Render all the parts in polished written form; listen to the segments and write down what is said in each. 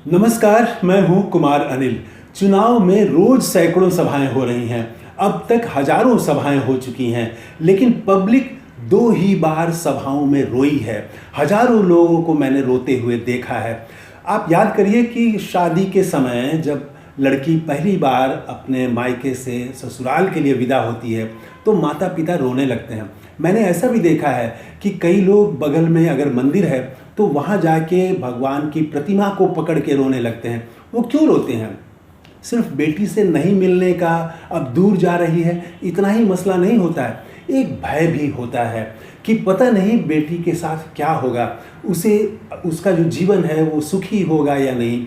नमस्कार, मैं हूं कुमार अनिल। चुनाव में रोज सैकड़ों सभाएं हो रही हैं। अब तक हजारों सभाएं हो चुकी हैं, लेकिन पब्लिक दो ही बार सभाओं में रोई है। हजारों लोगों को मैंने रोते हुए देखा है। आप याद करिए कि शादी के समय जब लड़की पहली बार अपने मायके से ससुराल के लिए विदा होती है तो माता पिता रोने लगते हैं। मैंने ऐसा भी देखा है कि कई लोग बगल में अगर मंदिर है तो वहाँ जाके भगवान की प्रतिमा को पकड़ के रोने लगते हैं। वो क्यों रोते हैं? सिर्फ बेटी से नहीं मिलने का, अब दूर जा रही है, इतना ही मसला नहीं होता है। एक भय भी होता है कि पता नहीं बेटी के साथ क्या होगा, उसे उसका जो जीवन है वो सुखी होगा या नहीं,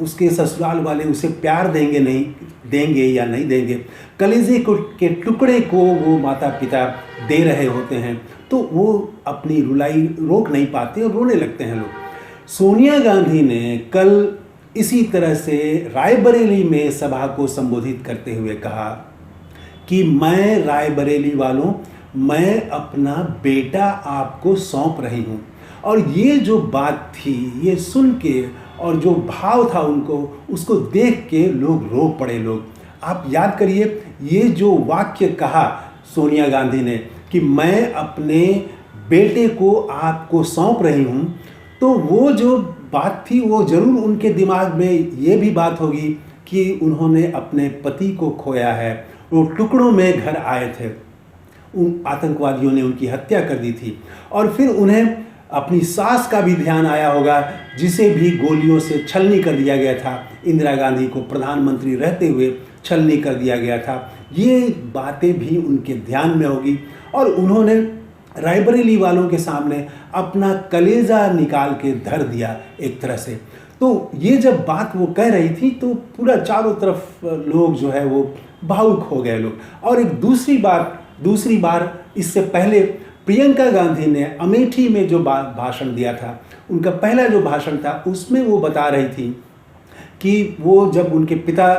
उसके ससुराल वाले उसे प्यार देंगे या नहीं देंगे। कलेजे के टुकड़े को वो माता पिता दे रहे होते हैं तो वो अपनी रुलाई रोक नहीं पाते और रोने लगते हैं लोग। सोनिया गांधी ने कल इसी तरह से रायबरेली में सभा को संबोधित करते हुए कहा कि मैं रायबरेली वालों, मैं अपना बेटा आपको सौंप रही हूँ। और ये जो बात थी, ये सुन के और जो भाव था उनको, उसको देख के लोग रो पड़े। लोग आप याद करिए, ये जो वाक्य कहा सोनिया गांधी ने कि मैं अपने बेटे को आपको सौंप रही हूँ, तो वो जो बात थी वो ज़रूर उनके दिमाग में ये भी बात होगी कि उन्होंने अपने पति को खोया है। वो टुकड़ों में घर आए थे, उन आतंकवादियों ने उनकी हत्या कर दी थी। और फिर उन्हें अपनी सास का भी ध्यान आया होगा, जिसे भी गोलियों से छलनी कर दिया गया था। इंदिरा गांधी को प्रधानमंत्री रहते हुए छलनी कर दिया गया था। ये बातें भी उनके ध्यान में होगी और उन्होंने रायबरेली वालों के सामने अपना कलेजा निकाल के धर दिया एक तरह से। तो ये जब बात वो कह रही थी तो पूरा चारों तरफ लोग जो है वो भावुक हो गए लोग। और एक दूसरी बार इससे पहले प्रियंका गांधी ने अमेठी में जो भाषण दिया था, उनका पहला जो भाषण था, उसमें वो बता रही थी कि वो जब उनके पिता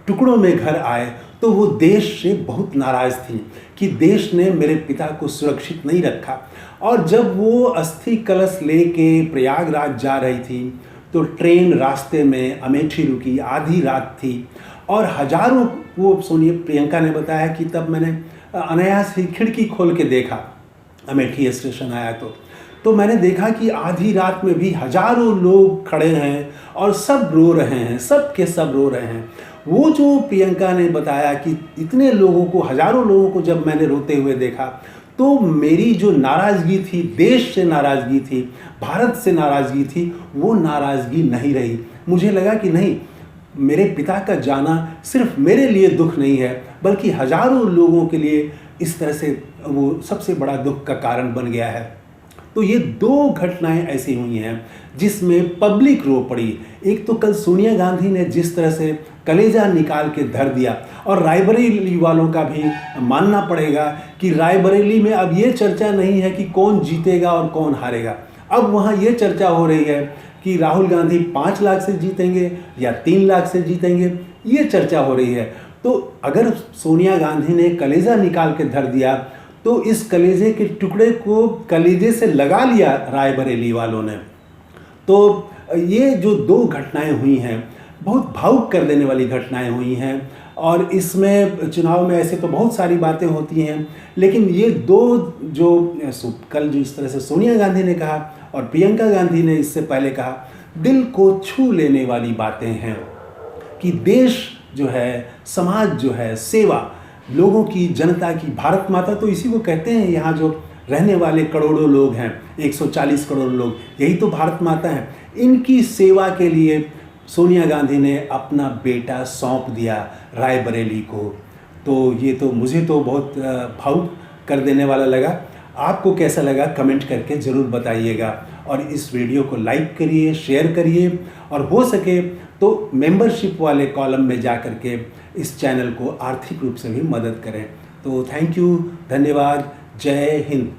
टुकड़ों में घर आए तो वो देश से बहुत नाराज़ थी कि देश ने मेरे पिता को सुरक्षित नहीं रखा। और जब वो अस्थि कलश लेके प्रयागराज जा रही थी तो ट्रेन रास्ते में अमेठी रुकी, आधी रात थी और हजारों, वो सुनिए, प्रियंका ने बताया कि तब मैंने अनायास ही खिड़की खोल के देखा, अमेठी स्टेशन आया तो मैंने देखा कि आधी रात में भी हजारों लोग खड़े हैं और सब रो रहे हैं, सब के सब रो रहे हैं। वो जो प्रियंका ने बताया कि इतने लोगों को, हजारों लोगों को जब मैंने रोते हुए देखा तो मेरी जो नाराज़गी थी, देश से नाराज़गी थी, भारत से नाराज़गी थी, वो नाराज़गी नहीं रही। मुझे लगा कि नहीं, मेरे पिता का जाना सिर्फ मेरे लिए दुख नहीं है, बल्कि हजारों लोगों के लिए इस तरह से वो सबसे बड़ा दुख का कारण बन गया है। तो ये दो घटनाएं ऐसी हुई हैं जिसमें पब्लिक रो पड़ी। एक तो कल सोनिया गांधी ने जिस तरह से कलेजा निकाल के धर दिया, और रायबरेली वालों का भी मानना पड़ेगा कि रायबरेली में अब ये चर्चा नहीं है कि कौन जीतेगा और कौन हारेगा। अब वहाँ ये चर्चा हो रही है कि राहुल गांधी 5 लाख से जीतेंगे या 3 लाख से जीतेंगे, ये चर्चा हो रही है। तो अगर सोनिया गांधी ने कलेजा निकाल के धर दिया तो इस कलेजे के टुकड़े को कलेजे से लगा लिया रायबरेली वालों ने। तो ये जो दो घटनाएं हुई हैं, बहुत भावुक कर देने वाली घटनाएं हुई हैं। और इसमें चुनाव में ऐसे तो बहुत सारी बातें होती हैं, लेकिन ये दो जो कल जो इस तरह से सोनिया गांधी ने कहा और प्रियंका गांधी ने इससे पहले कहा, दिल को छू लेने वाली बातें हैं कि देश जो है, समाज जो है, सेवा, लोगों की, जनता की, भारत माता तो इसी को कहते हैं। यहाँ जो रहने वाले करोड़ों लोग हैं, 140 करोड़ लोग, यही तो भारत माता हैं। इनकी सेवा के लिए सोनिया गांधी ने अपना बेटा सौंप दिया रायबरेली को। तो ये तो मुझे तो बहुत भावुक कर देने वाला लगा। आपको कैसा लगा कमेंट करके ज़रूर बताइएगा। और इस वीडियो को लाइक करिए, शेयर करिए, और हो सके तो मेंबरशिप वाले कॉलम में जा कर के इस चैनल को आर्थिक रूप से भी मदद करें। तो थैंक यू, धन्यवाद, जय हिंद।